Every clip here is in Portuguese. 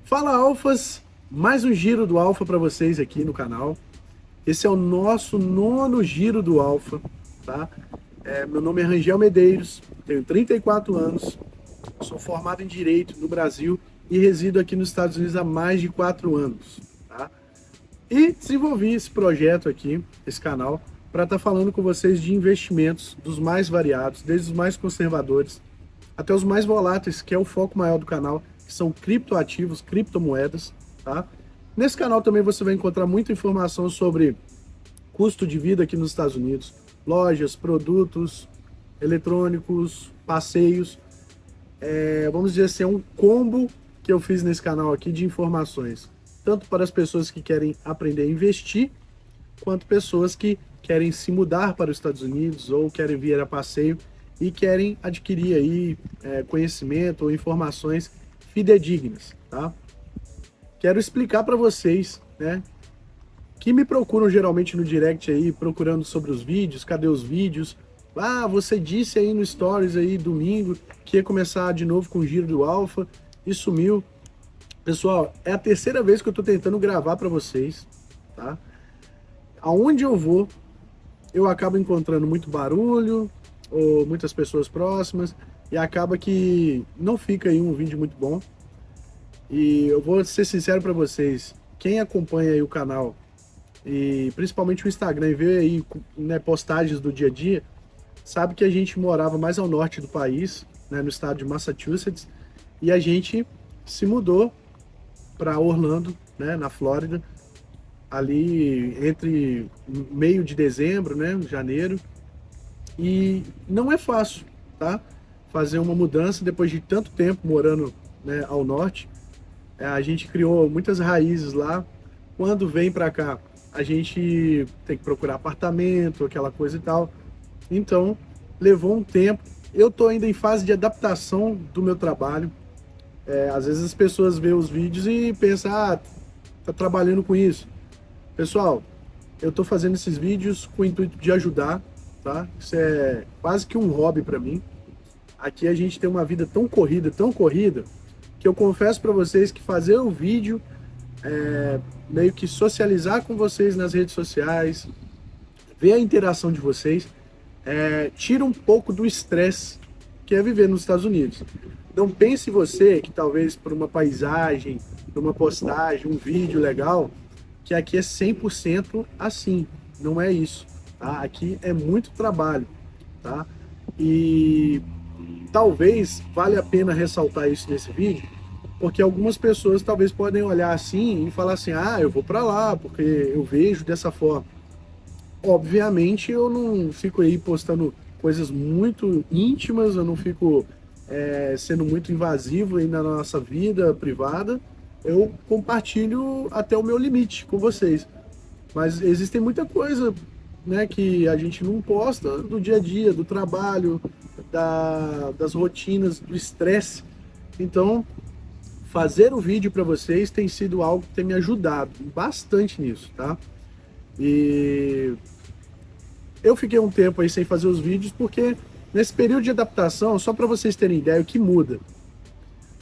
Fala Alfas, mais um giro do Alfa para vocês aqui no canal. Esse é o nosso nono giro do Alfa, tá? Meu nome é Rangel Medeiros, tenho 34 anos, sou formado em Direito no Brasil e resido aqui nos Estados Unidos há mais de 4 anos, tá? E desenvolvi esse projeto aqui, esse canal, para estar falando com vocês de investimentos dos mais variados, desde os mais conservadores até os mais voláteis, que é o foco maior do canal, que são criptoativos, criptomoedas, tá? Nesse canal também você vai encontrar muita informação sobre custo de vida aqui nos Estados Unidos, lojas, produtos, eletrônicos, passeios. Vamos dizer assim, é um combo que eu fiz nesse canal aqui de informações, tanto para as pessoas que querem aprender a investir, quanto pessoas que querem se mudar para os Estados Unidos ou querem vir a passeio e querem adquirir aí conhecimento ou informações fidedignas, tá? Quero explicar para vocês, né, que me procuram geralmente no direct aí, procurando sobre os vídeos, cadê os vídeos? Ah, você disse aí no Stories aí domingo que ia começar de novo com o Giro do Alfa e sumiu. Pessoal, é a terceira vez que eu tô tentando gravar para vocês, tá? Aonde eu vou, eu acabo encontrando muito barulho, ou muitas pessoas próximas, e acaba que não fica aí um vídeo muito bom. E eu vou ser sincero para vocês, quem acompanha aí o canal, e principalmente o Instagram, e vê aí, né, postagens do dia a dia, sabe que a gente morava mais ao norte do país, né, no estado de Massachusetts, e a gente se mudou para Orlando, né, na Flórida, ali entre meio de dezembro, né, janeiro. E não é fácil, tá? Fazer uma mudança depois de tanto tempo morando, né, ao norte. A gente criou muitas raízes lá. Quando vem para cá, a gente tem que procurar apartamento, aquela coisa e tal. Então, levou um tempo. Eu tô ainda em fase de adaptação do meu trabalho. Às vezes as pessoas veem os vídeos e pensam, ah, tá trabalhando com isso. Pessoal, eu tô fazendo esses vídeos com o intuito de ajudar, tá? Isso é quase que um hobby para mim. Aqui a gente tem uma vida tão corrida, que eu confesso para vocês que fazer o vídeo, meio que socializar com vocês nas redes sociais, ver a interação de vocês, tira um pouco do estresse que é viver nos Estados Unidos. Não pense você que talvez por uma paisagem, por uma postagem, um vídeo legal, que aqui é 100% assim. Não é isso, tá? Aqui é muito trabalho, tá? E talvez valha a pena ressaltar isso nesse vídeo, porque algumas pessoas talvez podem olhar assim e falar assim, ah, eu vou para lá porque eu vejo dessa forma. Obviamente eu não fico aí postando coisas muito íntimas, eu não fico sendo muito invasivo aí na nossa vida privada. Eu compartilho até o meu limite com vocês. Mas existem muita coisa, né, que a gente não posta do dia a dia, do trabalho, das rotinas, do estresse. Então, fazer o vídeo para vocês tem sido algo que tem me ajudado bastante nisso, tá? E eu fiquei um tempo aí sem fazer os vídeos porque nesse período de adaptação, só para vocês terem ideia, o que muda.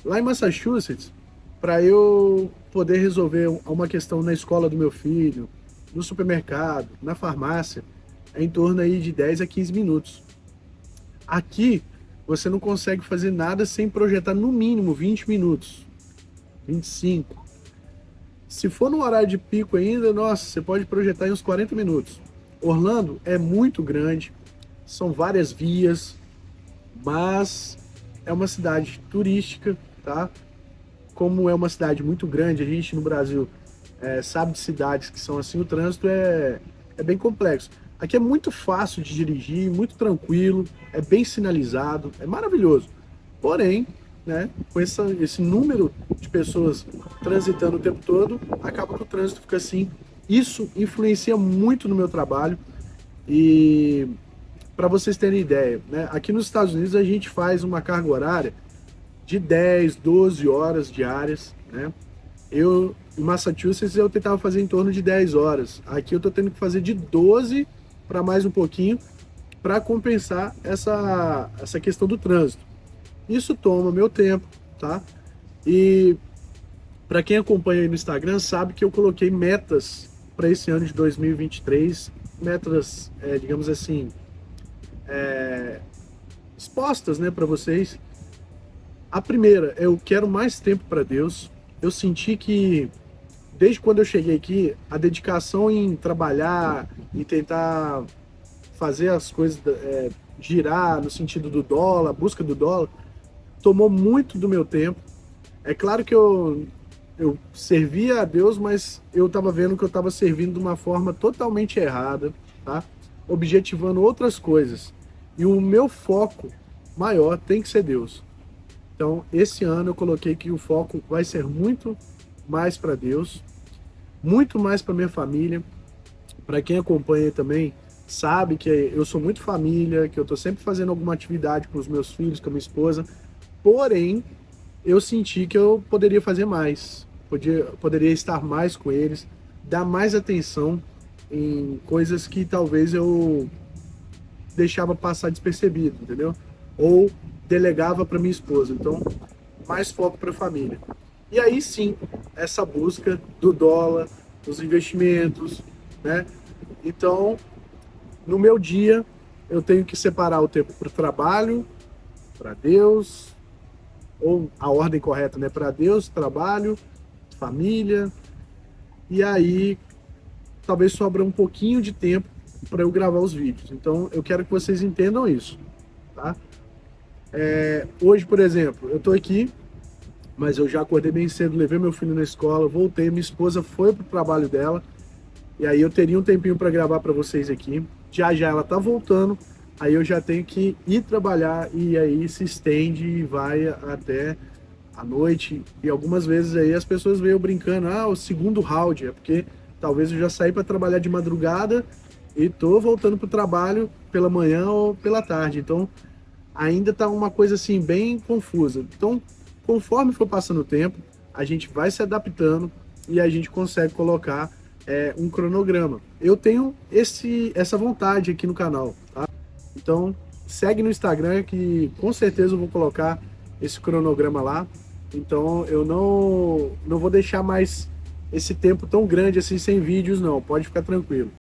Lá em Massachusetts, para eu poder resolver uma questão na escola do meu filho, no supermercado, na farmácia, é em torno aí de 10 a 15 minutos. Aqui, você não consegue fazer nada sem projetar no mínimo 20 minutos, 25. Se for no horário de pico ainda, nossa, você pode projetar em uns 40 minutos. Orlando é muito grande, são várias vias, mas é uma cidade turística, tá? Como é uma cidade muito grande, a gente no Brasil sabe de cidades que são assim, o trânsito é bem complexo. Aqui é muito fácil de dirigir, muito tranquilo, é bem sinalizado, é maravilhoso. Porém, né, com esse número de pessoas transitando o tempo todo, acaba que o trânsito fica assim. Isso influencia muito no meu trabalho. E para vocês terem ideia, né, aqui nos Estados Unidos a gente faz uma carga horária de 10, 12 horas diárias, né? Em Massachusetts, eu tentava fazer em torno de 10 horas. Aqui eu tô tendo que fazer de 12 para mais um pouquinho para compensar essa questão do trânsito. Isso toma meu tempo, tá? E Para quem acompanha aí no Instagram, sabe que eu coloquei metas para esse ano de 2023, metas, digamos assim, expostas, né, para vocês. A primeira, eu quero mais tempo para Deus. Eu senti que, desde quando eu cheguei aqui, a dedicação em trabalhar e tentar fazer as coisas girar no sentido do dólar, a busca do dólar, tomou muito do meu tempo. É claro que eu servia a Deus, mas eu estava vendo que eu estava servindo de uma forma totalmente errada, tá? Objetivando outras coisas. E o meu foco maior tem que ser Deus. Então, esse ano eu coloquei que o foco vai ser muito mais para Deus, muito mais para minha família. Para quem acompanha também, sabe que eu sou muito família, que eu estou sempre fazendo alguma atividade com os meus filhos, com a minha esposa. Porém, eu senti que eu poderia fazer mais, poderia estar mais com eles, dar mais atenção em coisas que talvez eu deixava passar despercebido, entendeu? Ou delegava para minha esposa. Então, mais foco para a família. E aí sim, essa busca do dólar, dos investimentos, né? Então, no meu dia, eu tenho que separar o tempo para o trabalho, para Deus, ou a ordem correta, né? Para Deus, trabalho, família, e aí talvez sobra um pouquinho de tempo para eu gravar os vídeos. Então, eu quero que vocês entendam isso, tá? Hoje, por exemplo, eu tô aqui, mas eu já acordei bem cedo, levei meu filho na escola, voltei, minha esposa foi pro trabalho dela, e aí eu teria um tempinho para gravar para vocês aqui. Já já ela tá voltando, aí eu já tenho que ir trabalhar, e aí se estende e vai até a noite. E algumas vezes aí as pessoas veem eu brincando, o segundo round, é porque talvez eu já saí para trabalhar de madrugada e tô voltando pro trabalho pela manhã ou pela tarde. Então, ainda tá uma coisa assim bem confusa. Então, conforme for passando o tempo, a gente vai se adaptando e a gente consegue colocar um cronograma. Eu tenho essa vontade aqui no canal, tá? Então, segue no Instagram que com certeza eu vou colocar esse cronograma lá. Então, eu não vou deixar mais esse tempo tão grande assim sem vídeos, não. Pode ficar tranquilo.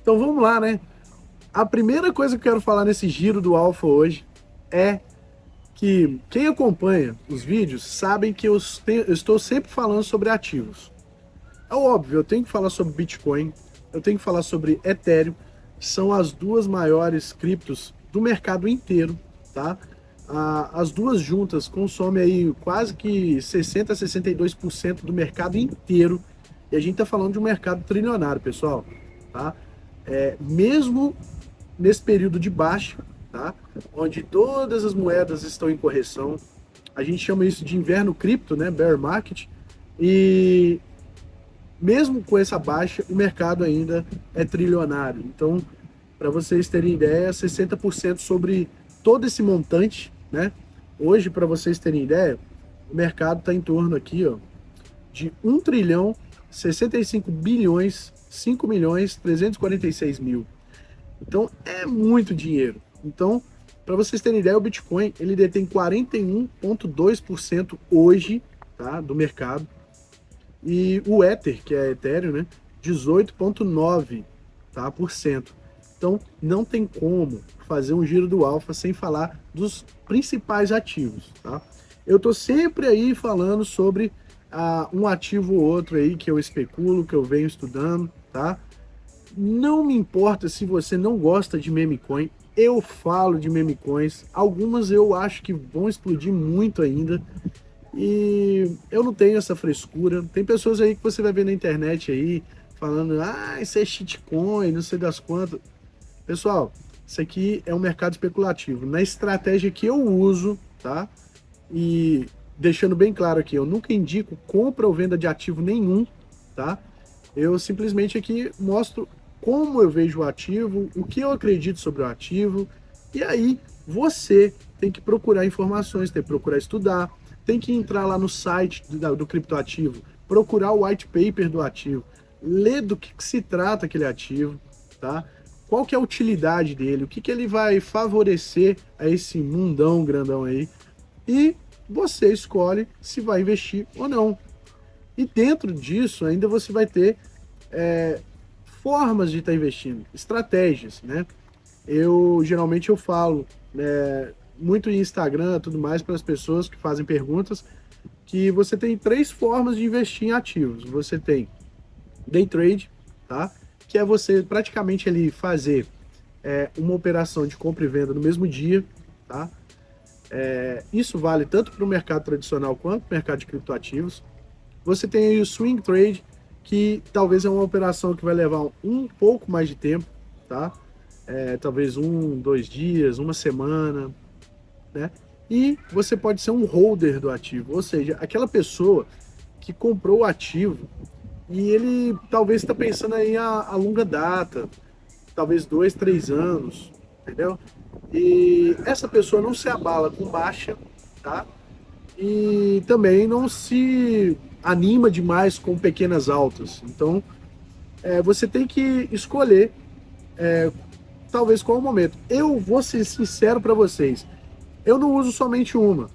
Então vamos lá, né? A primeira coisa que eu quero falar nesse giro do Alfa hoje é que quem acompanha os vídeos sabem que eu estou sempre falando sobre ativos. É óbvio, eu tenho que falar sobre Bitcoin, eu tenho que falar sobre Ethereum, são as duas maiores criptos do mercado inteiro, tá? As duas juntas consomem aí quase que 60% a 62% do mercado inteiro, e a gente tá falando de um mercado trilionário, pessoal, tá? Mesmo nesse período de baixa, tá? Onde todas as moedas estão em correção, a gente chama isso de inverno cripto, né? Bear market, e mesmo com essa baixa, o mercado ainda é trilionário. Então, para vocês terem ideia, 60% sobre todo esse montante, né? Hoje, para vocês terem ideia, o mercado está em torno aqui, ó, de 1 trilhão 65 bilhões 5 milhões 346 mil. Então é muito dinheiro. Então, para vocês terem ideia, o Bitcoin ele detém 41,2% hoje, tá, do mercado. E o Ether, que é Ethereum, né, 18,9%, tá, por cento. Então não tem como fazer um giro do Alfa sem falar dos principais ativos, tá? Eu tô sempre aí falando sobre um ativo ou outro aí que eu especulo, que eu venho estudando, tá? Não me importa se você não gosta de meme coin, eu falo de meme coins, algumas eu acho que vão explodir muito ainda, e eu não tenho essa frescura. Tem pessoas aí que você vai ver na internet aí, falando, isso é shitcoin, não sei das quantas. Pessoal, isso aqui é um mercado especulativo. Na estratégia que eu uso, tá? E deixando bem claro aqui, eu nunca indico compra ou venda de ativo nenhum, tá? Eu simplesmente aqui mostro como eu vejo o ativo, o que eu acredito sobre o ativo, e aí você tem que procurar informações, tem que procurar estudar, tem que entrar lá no site do criptoativo, procurar o white paper do ativo, ler do que se trata aquele ativo, tá? Qual que é a utilidade dele, o que ele vai favorecer a esse mundão grandão aí, e você escolhe se vai investir ou não. E dentro disso ainda você vai ter formas de estar investindo, estratégias, né? Geralmente eu falo muito em Instagram, tudo mais, para as pessoas que fazem perguntas, que você tem três formas de investir em ativos. Você tem day trade, tá? Que é você praticamente ali fazer uma operação de compra e venda no mesmo dia, tá? Isso vale tanto para o mercado tradicional quanto para o mercado de criptoativos. Você tem aí o swing trade, que talvez é uma operação que vai levar um pouco mais de tempo, tá? Talvez 1, 2 dias, uma semana, né? E você pode ser um holder do ativo, ou seja, aquela pessoa que comprou o ativo e ele talvez está pensando aí a longa data, talvez 2, 3 anos, entendeu? E essa pessoa não se abala com baixa, tá? E também não se anima demais com pequenas altas. Então, você tem que escolher, talvez, qual é o momento. Eu vou ser sincero para vocês, eu não uso somente uma.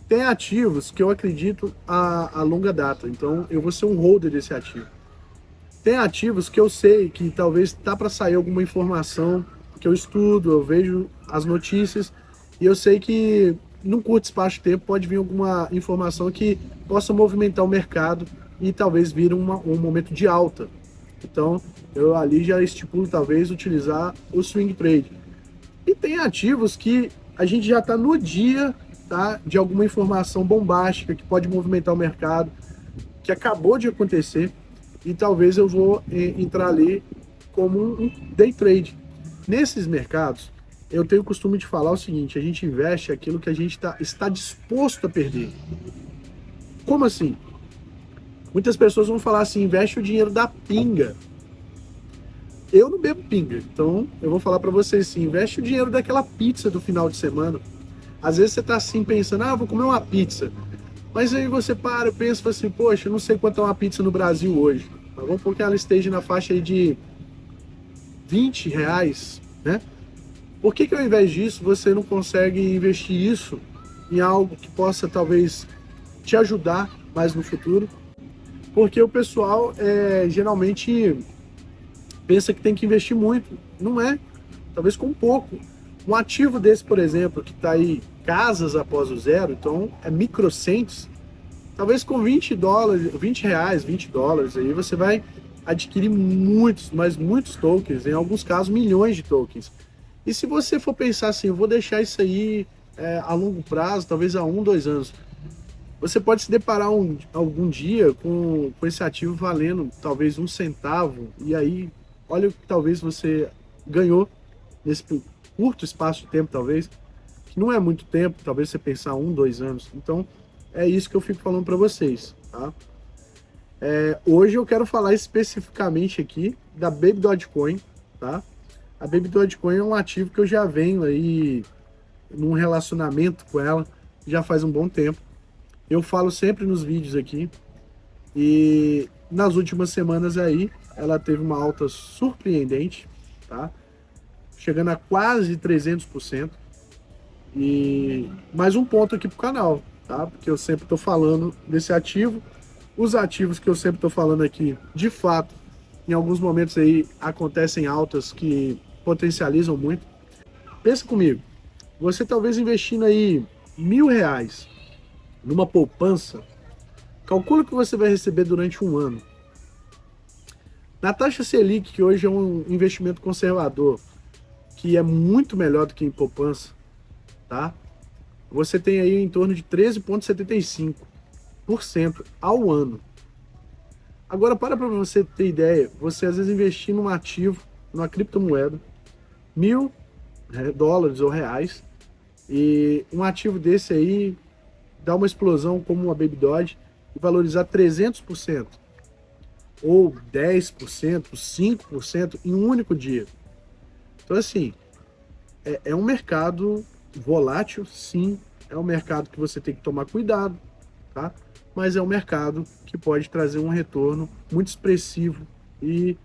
Tem ativos que eu acredito a longa data, então eu vou ser um holder desse ativo. Tem ativos que eu sei que talvez tá para sair alguma informação que eu estudo, eu vejo as notícias e eu sei que num curto espaço de tempo pode vir alguma informação que possa movimentar o mercado e talvez vir um momento de alta. Então eu ali já estipulo talvez utilizar o swing trade. E tem ativos que a gente já está no dia, tá, de alguma informação bombástica que pode movimentar o mercado, que acabou de acontecer, e talvez eu vou entrar ali como um day trade. Nesses mercados, eu tenho o costume de falar o seguinte: a gente investe aquilo que a gente está disposto a perder. Como assim? Muitas pessoas vão falar assim: investe o dinheiro da pinga. Eu não bebo pinga, então eu vou falar para vocês assim: investe o dinheiro daquela pizza do final de semana. Às vezes você tá assim pensando: vou comer uma pizza. Mas aí você pensa e fala assim: poxa, eu não sei quanto é uma pizza no Brasil hoje. Mas vamos pôr que ela esteja na faixa aí de R$ 20, né? Por que ao invés disso você não consegue investir isso em algo que possa talvez te ajudar mais no futuro? Porque o pessoal geralmente pensa que tem que investir muito. Não é. Talvez com pouco. Um ativo desse, por exemplo, que está aí casas após o zero, então é microcents, talvez com $20, R$ 20, $20, aí você vai adquirir muitos, mas muitos tokens, em alguns casos milhões de tokens. E se você for pensar assim, eu vou deixar isso aí a longo prazo, talvez a 1, 2 anos, você pode se deparar algum dia com esse ativo valendo talvez 1 centavo, e aí olha o que talvez você ganhou nesse curto espaço de tempo, talvez, que não é muito tempo, talvez você pensar 1, 2 anos. Então, é isso que eu fico falando para vocês, tá? Hoje eu quero falar especificamente aqui da Baby Dogecoin, tá? A Baby Dogecoin é um ativo que eu já venho aí num relacionamento com ela já faz um bom tempo. Eu falo sempre nos vídeos aqui e nas últimas semanas aí ela teve uma alta surpreendente, tá? Chegando a quase 300%. E mais um ponto aqui pro canal, tá? Porque eu sempre estou falando desse ativo. Os ativos que eu sempre estou falando aqui, de fato, em alguns momentos aí acontecem altas que potencializam muito. Pensa comigo, você talvez investindo aí R$ 1.000 numa poupança, calcula o que você vai receber durante um ano. Na taxa Selic, que hoje é um investimento conservador, que é muito melhor do que em poupança, tá? Você tem aí em torno de 13,75% ao ano. Agora, para você ter ideia, você às vezes investir num ativo, numa criptomoeda, $1.000 ou reais, e um ativo desse aí dar uma explosão como uma Baby Dodge e valorizar 300%, ou 10%, 5% em um único dia. Então, assim, é um mercado volátil, sim, é um mercado que você tem que tomar cuidado, tá? Mas é um mercado que pode trazer um retorno muito expressivo e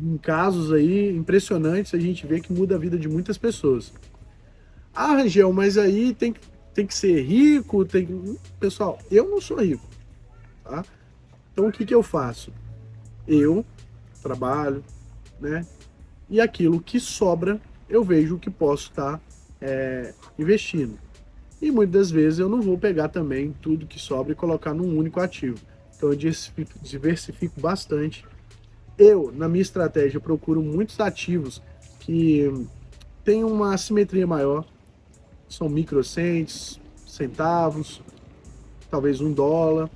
em casos aí impressionantes a gente vê que muda a vida de muitas pessoas. Ah, Rangel, mas aí tem que ser rico, tem que... Pessoal, eu não sou rico, tá? Então o que que eu faço? Eu trabalho, né? E aquilo que sobra, eu vejo que posso estar investindo. E muitas das vezes eu não vou pegar também tudo que sobra e colocar num único ativo. Então eu diversifico bastante. Eu, na minha estratégia, procuro muitos ativos que têm uma assimetria maior. São microcents, centavos, talvez $1.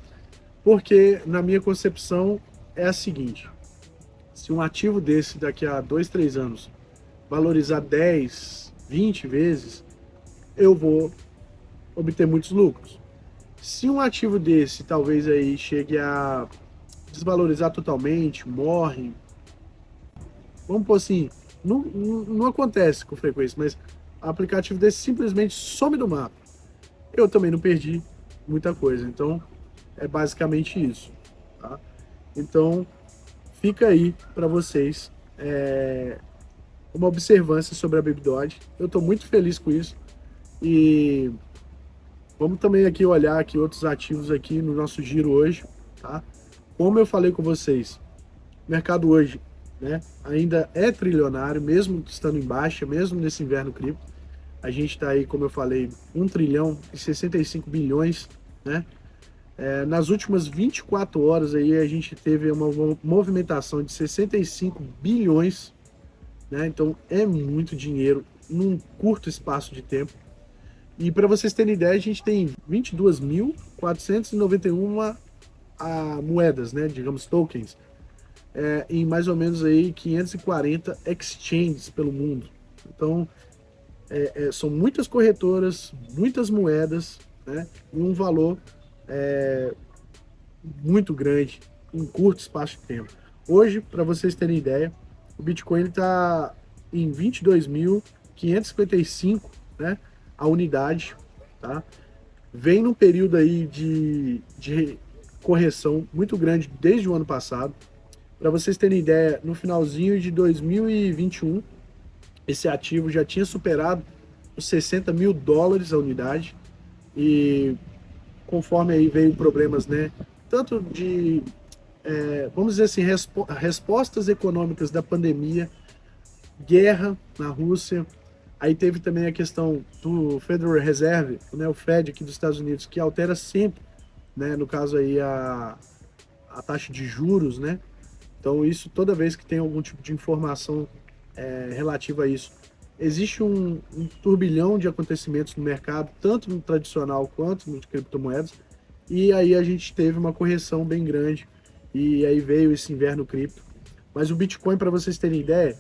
Porque na minha concepção é a seguinte: se um ativo desse daqui a 2, 3 anos valorizar 10, 20 vezes, eu vou obter muitos lucros. Se um ativo desse talvez aí chegue a desvalorizar totalmente, morre, vamos pôr assim, não acontece com frequência, mas aplicativo desse simplesmente some do mapa. Eu também não perdi muita coisa, então é basicamente isso, tá? Então fica aí para vocês uma observância sobre a Baby Dodge. Eu estou muito feliz com isso e vamos também aqui olhar aqui outros ativos aqui no nosso giro hoje, tá? Como eu falei com vocês, o mercado hoje, né, ainda é trilionário, mesmo estando em baixa, mesmo nesse inverno cripto. A gente está aí, como eu falei, 1 trilhão e 65 bilhões, né? Nas últimas 24 horas aí a gente teve uma movimentação de 65 bilhões, né? Então é muito dinheiro num curto espaço de tempo. E para vocês terem ideia, a gente tem 22.491 moedas, né, digamos tokens, em mais ou menos aí 540 exchanges pelo mundo. Então são muitas corretoras, muitas moedas, né, e um valor muito grande em curto espaço de tempo. Hoje, para vocês terem ideia, o Bitcoin está em 22.555, né, a unidade, tá? Vem num período aí de correção muito grande desde o ano passado. Para vocês terem ideia, no finalzinho de 2021, esse ativo já tinha superado os $60.000 a unidade e conforme aí veio problemas, né, tanto de, vamos dizer assim, respostas econômicas da pandemia, guerra na Rússia, aí teve também a questão do Federal Reserve, né, o Fed aqui dos Estados Unidos, que altera sempre, né, no caso aí a taxa de juros, né? Então isso, toda vez que tem algum tipo de informação relativa a isso, existe um turbilhão de acontecimentos no mercado, tanto no tradicional quanto no de criptomoedas, e aí a gente teve uma correção bem grande, e aí veio esse inverno cripto. Mas o Bitcoin, para vocês terem ideia,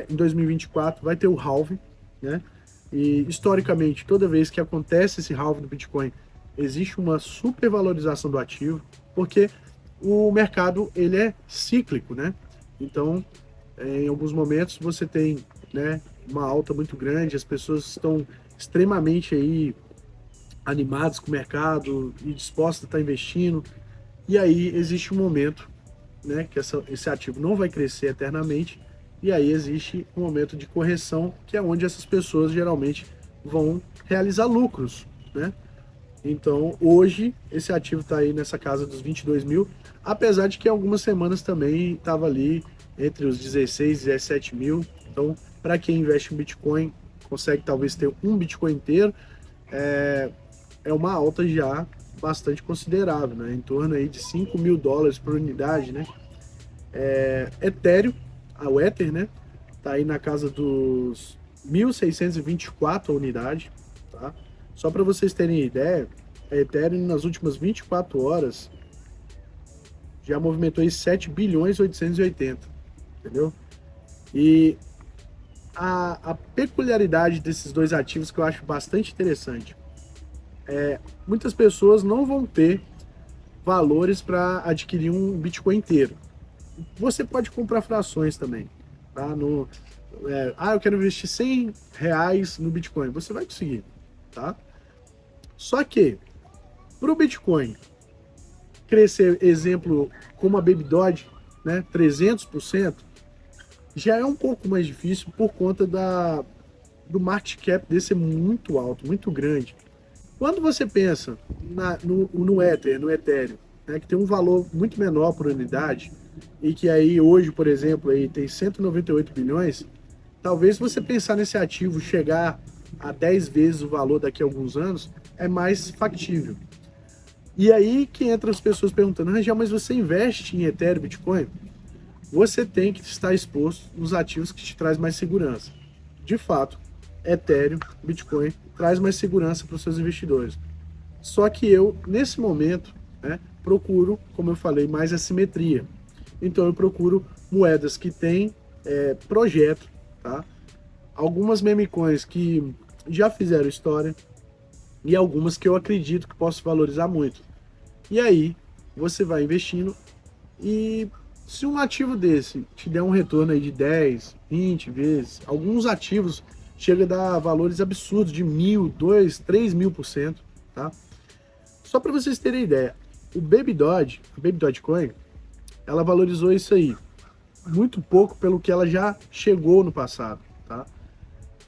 em 2024 vai ter o halving, né? E historicamente, toda vez que acontece esse halving do Bitcoin, existe uma supervalorização do ativo, porque o mercado ele é cíclico, né? Então, em alguns momentos você tem, né, uma alta muito grande, as pessoas estão extremamente aí animadas com o mercado e dispostas a estar investindo, e aí existe um momento, né, que esse ativo não vai crescer eternamente, e aí existe um momento de correção, que é onde essas pessoas geralmente vão realizar lucros, né? Então, hoje, esse ativo está aí nessa casa dos 22 mil, apesar de que algumas semanas também estava ali entre os 16 e 17 mil. Então, para quem investe em Bitcoin, consegue talvez ter um Bitcoin inteiro, é uma alta já bastante considerável, né? Em torno aí de $5.000 por unidade, né? Ethereum, o Ether, né? Tá aí na casa dos 1.624 a unidade, tá? Só para vocês terem ideia, a Ethereum nas últimas 24 horas já movimentou aí 7 bilhões 880, entendeu? E a peculiaridade desses dois ativos que eu acho bastante interessante. muitas pessoas não vão ter valores para adquirir um Bitcoin inteiro. Você pode comprar frações também, tá? Eu quero investir R$ 100 no Bitcoin. Você vai conseguir, tá? Só que, para o Bitcoin crescer, exemplo, como a Baby Doge, né, 300%, já é um pouco mais difícil por conta do market cap desse ser muito alto, muito grande. Quando você pensa no Ether, no Ethereum, né, que tem um valor muito menor por unidade, e que aí hoje, por exemplo, aí tem 198 bilhões, talvez você pensar nesse ativo chegar a 10 vezes o valor daqui a alguns anos, é mais factível. E aí que entra as pessoas perguntando, Rangel, mas você investe em Ethereum, Bitcoin? Você tem que estar exposto nos ativos que te traz mais segurança. De fato, Ethereum, Bitcoin, traz mais segurança para os seus investidores. Só que eu, nesse momento, né, procuro, como eu falei, mais assimetria. Então eu procuro moedas que têm projeto, tá? Algumas meme coins que já fizeram história e algumas que eu acredito que posso valorizar muito. E aí você vai investindo e se um ativo desse te der um retorno aí de 10, 20 vezes, alguns ativos chega a dar valores absurdos de 1.000, 2, 3.000%, tá? Só para vocês terem ideia, a Baby Dogecoin, ela valorizou isso aí muito pouco pelo que ela já chegou no passado, tá?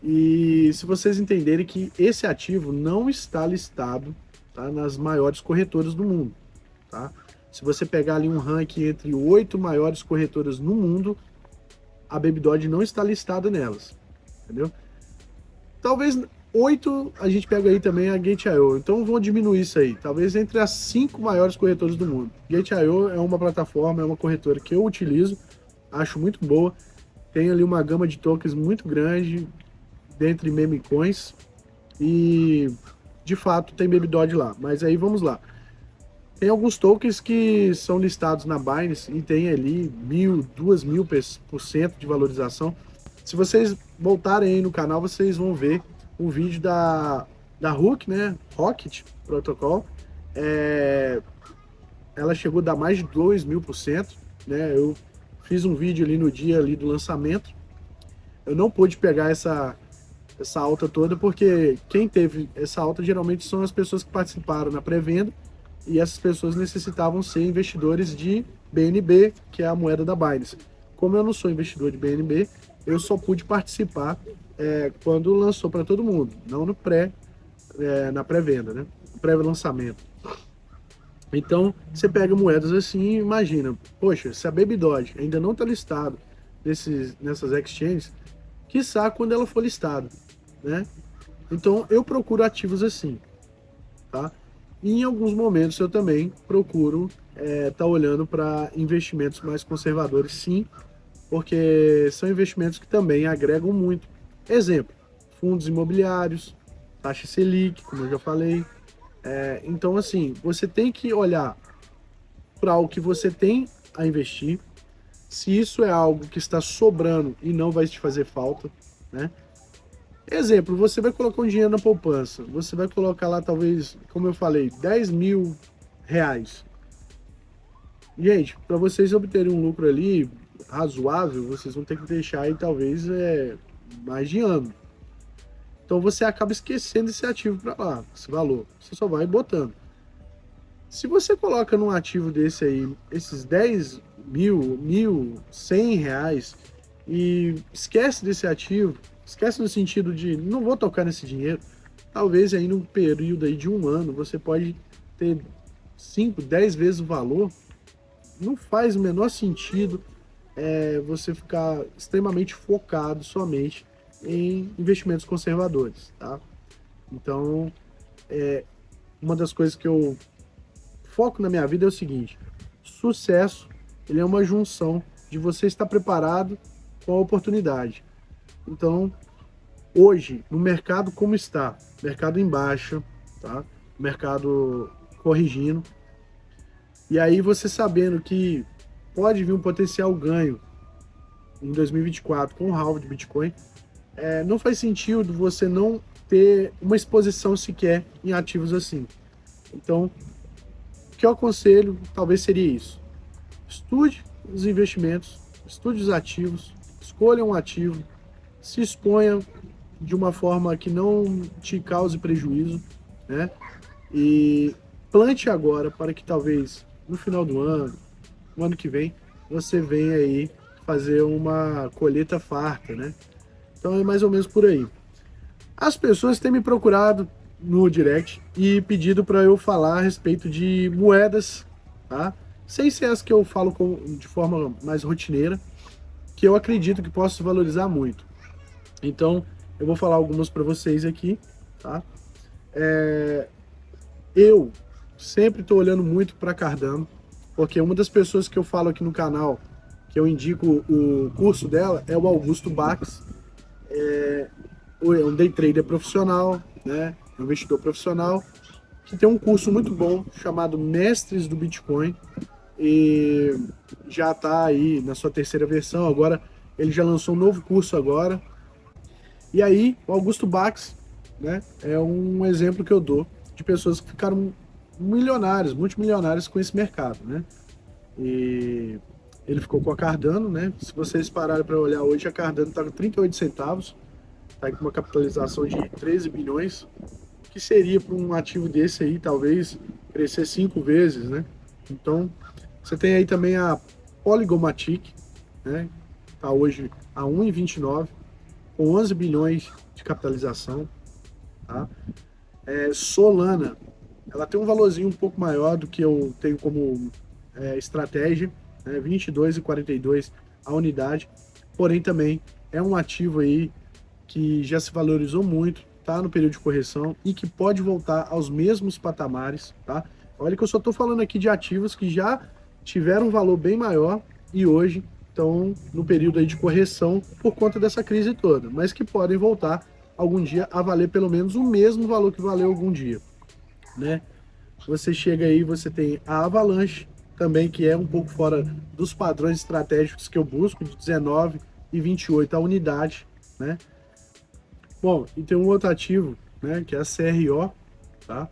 E se vocês entenderem que esse ativo não está listado, tá, nas maiores corretoras do mundo, tá? Se você pegar ali um ranking entre 8 maiores corretoras no mundo, a Baby Doge não está listada nelas, entendeu? Talvez 8 a gente pega aí também a Gate.io, então vou diminuir isso aí, talvez entre as 5 maiores corretoras do mundo. Gate.io é uma plataforma, é uma corretora que eu utilizo, acho muito boa, tem ali uma gama de tokens muito grande, dentre meme coins, e de fato tem Baby Doge lá, mas aí vamos lá. Tem alguns tokens que são listados na Binance e tem ali 1.000, 2.000% de valorização. Se vocês voltarem aí no canal, vocês vão ver um vídeo da Rook, né? Rocket Protocol. Ela chegou a dar mais de 2.000%, né? Eu fiz um vídeo ali no dia ali do lançamento. Eu não pude pegar essa alta toda, porque quem teve essa alta geralmente são as pessoas que participaram na pré-venda, e essas pessoas necessitavam ser investidores de BNB, que é a moeda da Binance. Como eu não sou investidor de BNB, eu só pude participar quando lançou para todo mundo, não no na pré-venda, né? Pré-lançamento. Então, você pega moedas assim e imagina, poxa, se a Baby Doge ainda não está listado nessas exchanges, quiçá quando ela for listada, né? Então, eu procuro ativos assim, tá? E em alguns momentos eu também procuro tá olhando para investimentos mais conservadores, sim, porque são investimentos que também agregam muito. Exemplo, fundos imobiliários, taxa Selic, como eu já falei. Então, assim, você tem que olhar para o que você tem a investir, se isso é algo que está sobrando e não vai te fazer falta, né? Exemplo, você vai colocar um dinheiro na poupança, você vai colocar lá talvez, como eu falei, R$ 10.000. Gente, para vocês obterem um lucro ali razoável, vocês vão ter que deixar aí talvez mais de ano. Então você acaba esquecendo esse ativo para lá, esse valor. Você só vai botando. Se você coloca num ativo desse aí, esses 10 mil, 1.100 reais, e esquece desse ativo, esquece no sentido de não vou tocar nesse dinheiro, talvez aí num período aí de um ano você pode ter 5, 10 vezes o valor. Não faz o menor sentido você ficar extremamente focado somente em investimentos conservadores, tá? Então, uma das coisas que eu foco na minha vida é o seguinte: sucesso, ele é uma junção de você estar preparado com a oportunidade. Então, hoje, no mercado como está, mercado em baixa, tá? Mercado corrigindo, e aí você sabendo que pode vir um potencial ganho em 2024 com o halving de Bitcoin, não faz sentido você não ter uma exposição sequer em ativos assim. Então, o que eu aconselho talvez seria isso. Estude os investimentos, estude os ativos, escolha um ativo, se exponha de uma forma que não te cause prejuízo, né? E plante agora para que talvez no final do ano, no ano que vem, você venha aí fazer uma colheita farta, né? Então é mais ou menos por aí. As pessoas têm me procurado no direct e pedido para eu falar a respeito de moedas, tá? Sem ser as que eu falo de forma mais rotineira, que eu acredito que posso valorizar muito. Então, eu vou falar algumas para vocês aqui, tá? Eu sempre estou olhando muito para Cardano, porque uma das pessoas que eu falo aqui no canal, que eu indico o curso dela, é o Augusto Bax. É um day trader profissional, né? Um investidor profissional, que tem um curso muito bom chamado Mestres do Bitcoin, e já está aí na sua terceira versão. Agora ele já lançou um novo curso agora. E aí o Augusto Bax, né, é um exemplo que eu dou de pessoas que ficaram milionários, multimilionários com esse mercado, né? E ele ficou com a Cardano, né? Se vocês pararem para olhar hoje, a Cardano está com 38 centavos, está com uma capitalização de 13 bilhões, que seria para um ativo desse aí, talvez crescer 5 vezes, né? Então, você tem aí também a Polygomatic, né? Está hoje a 1,29, com 11 bilhões de capitalização, tá? Solana, ela tem um valorzinho um pouco maior do que eu tenho como estratégia, né? 22,42 a unidade, porém também é um ativo aí que já se valorizou muito, tá no período de correção e que pode voltar aos mesmos patamares, tá? Olha que eu só estou falando aqui de ativos que já tiveram um valor bem maior e hoje estão no período aí de correção por conta dessa crise toda, mas que podem voltar algum dia a valer pelo menos o mesmo valor que valeu algum dia, né? Você chega aí, você tem a Avalanche também, que é um pouco fora dos padrões estratégicos que eu busco, de 19 e 28 a unidade, né? Bom, e tem um outro ativo, né, que é a CRO, tá?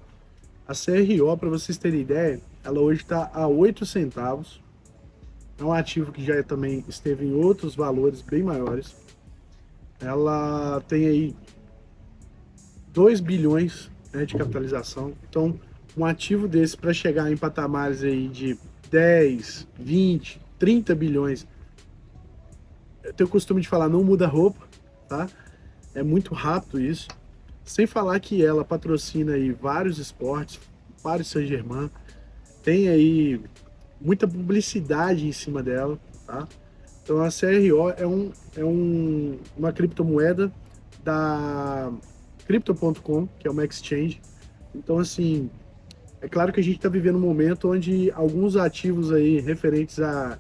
A CRO, para vocês terem ideia, ela hoje está a 8 centavos. É um ativo que já também esteve em outros valores bem maiores. Ela tem aí 2 bilhões, né, de capitalização. Então, um ativo desse para chegar em patamares aí de 10, 20, 30 bilhões, eu tenho o costume de falar, não muda roupa, tá? É muito rápido isso. Sem falar que ela patrocina aí vários esportes, Paris Saint-Germain, tem aí muita publicidade em cima dela, tá? Então a CRO uma criptomoeda da Crypto.com, que é uma exchange. Então, assim, é claro que a gente está vivendo um momento onde alguns ativos aí referentes a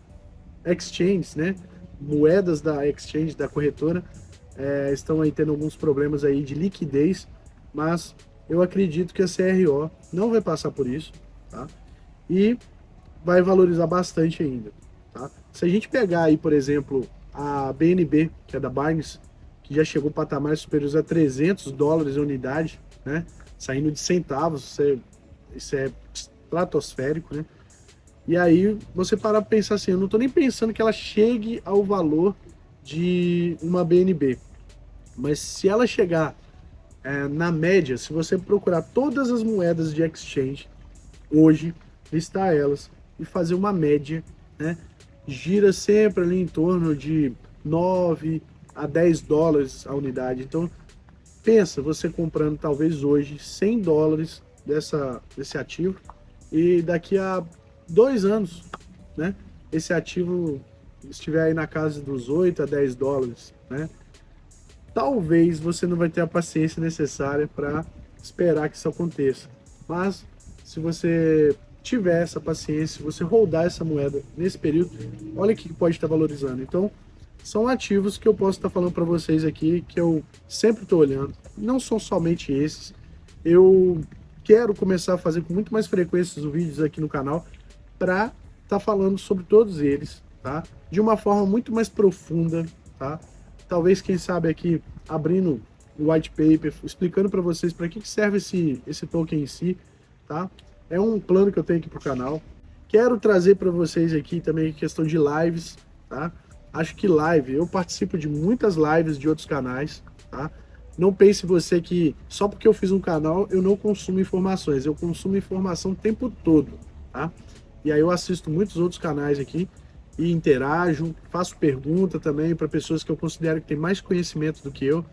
exchanges, né? Moedas da exchange, da corretora, estão aí tendo alguns problemas aí de liquidez, mas eu acredito que a CRO não vai passar por isso, tá? E vai valorizar bastante ainda, tá? Se a gente pegar aí, por exemplo, a BNB, que é da Binance, que já chegou a patamares superiores a $300 a unidade, né? Saindo de centavos, isso é estratosférico, né? E aí você para pensar assim, eu não estou nem pensando que ela chegue ao valor de uma BNB, mas se ela chegar na média, se você procurar todas as moedas de exchange hoje, listar elas e fazer uma média, né, gira sempre ali em torno de 9 a 10 dólares a unidade. Então pensa você comprando talvez hoje $100 desse ativo, e daqui a 2 anos, né, esse ativo estiver aí na casa dos 8 a 10 dólares, né? Talvez você não vai ter a paciência necessária para esperar que isso aconteça. Mas se você tiver essa paciência, se você holdar essa moeda nesse período, olha o que pode estar valorizando. Então, são ativos que eu posso estar falando para vocês aqui, que eu sempre estou olhando. Não são somente esses. Eu quero começar a fazer com muito mais frequência os vídeos aqui no canal para estar falando sobre todos eles, tá? De uma forma muito mais profunda, tá? Talvez, quem sabe aqui, abrindo o white paper, explicando para vocês para que serve esse token em si, tá? É um plano que eu tenho aqui para o canal. Quero trazer para vocês aqui também a questão de lives, tá? Acho que eu participo de muitas lives de outros canais, tá? Não pense você que só porque eu fiz um canal eu não consumo informações, eu consumo informação o tempo todo, tá? E aí eu assisto muitos outros canais aqui e interajo, faço pergunta também para pessoas que eu considero que têm mais conhecimento do que eu,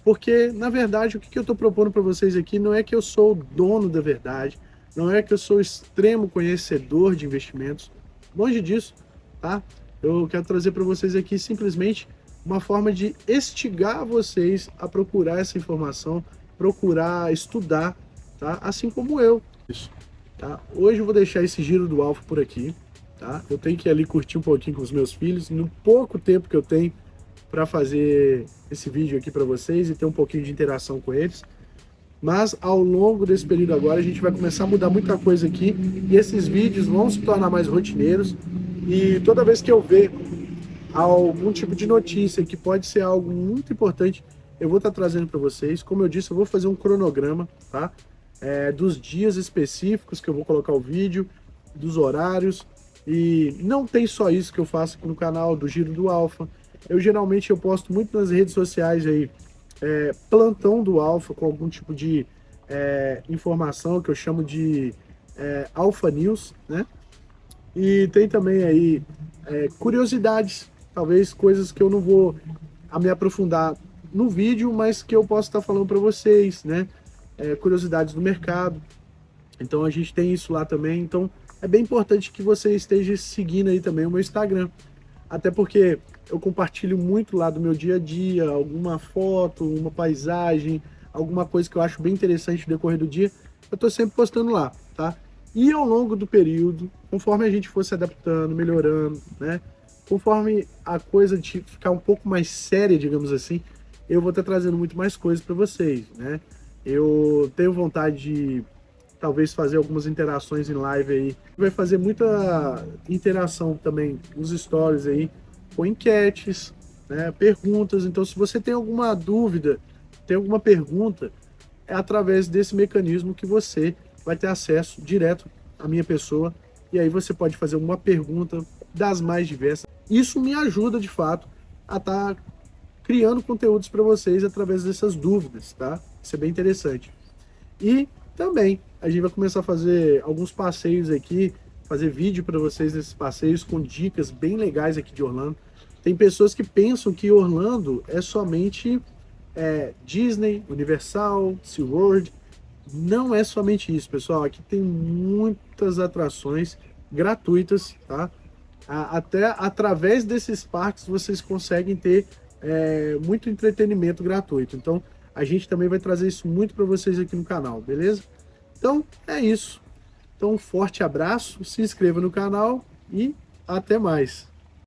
porque na verdade o que eu estou propondo para vocês aqui não é que eu sou o dono da verdade, não é que eu sou extremo conhecedor de investimentos, longe disso, tá? Eu quero trazer para vocês aqui simplesmente uma forma de instigar vocês a procurar essa informação, procurar estudar, tá? Assim como eu. Isso, tá? Hoje eu vou deixar esse giro do Alfa por aqui, tá? Eu tenho que ir ali curtir um pouquinho com os meus filhos, no pouco tempo que eu tenho para fazer esse vídeo aqui para vocês e ter um pouquinho de interação com eles. Mas ao longo desse período agora a gente vai começar a mudar muita coisa aqui e esses vídeos vão se tornar mais rotineiros e toda vez que eu ver algum tipo de notícia que pode ser algo muito importante, eu vou estar trazendo para vocês. Como eu disse, eu vou fazer um cronograma, tá? Dos dias específicos que eu vou colocar o vídeo, dos horários, e não tem só isso que eu faço aqui no canal do Giro do Alfa. Eu posto muito nas redes sociais aí, plantão do Alfa com algum tipo de informação que eu chamo de Alfa News, né? E tem também aí curiosidades, talvez coisas que eu não vou me aprofundar no vídeo, mas que eu posso estar falando para vocês, né? Curiosidades do mercado. Então a gente tem isso lá também. Então é bem importante que você esteja seguindo aí também o meu Instagram. Até porque eu compartilho muito lá do meu dia a dia, alguma foto, uma paisagem, alguma coisa que eu acho bem interessante no decorrer do dia, eu tô sempre postando lá, tá? E ao longo do período, conforme a gente for se adaptando, melhorando, né? Conforme a coisa de ficar um pouco mais séria, digamos assim, eu vou estar trazendo muito mais coisas para vocês, né? Eu tenho vontade de talvez fazer algumas interações em live aí. Vai fazer muita interação também nos stories aí, com enquetes, né, perguntas. Então, se você tem alguma dúvida, tem alguma pergunta, é através desse mecanismo que você vai ter acesso direto à minha pessoa. E aí você pode fazer uma pergunta das mais diversas. Isso me ajuda, de fato, a estar criando conteúdos para vocês através dessas dúvidas, tá? Isso é bem interessante. E também a gente vai começar a fazer alguns passeios aqui, fazer vídeo para vocês desses passeios com dicas bem legais aqui de Orlando. Tem pessoas que pensam que Orlando é somente Disney, Universal, SeaWorld. Não é somente isso, pessoal. Aqui tem muitas atrações gratuitas, tá? Até através desses parques vocês conseguem ter muito entretenimento gratuito. Então a gente também vai trazer isso muito para vocês aqui no canal, beleza? Então é isso. Então um forte abraço, se inscreva no canal e até mais.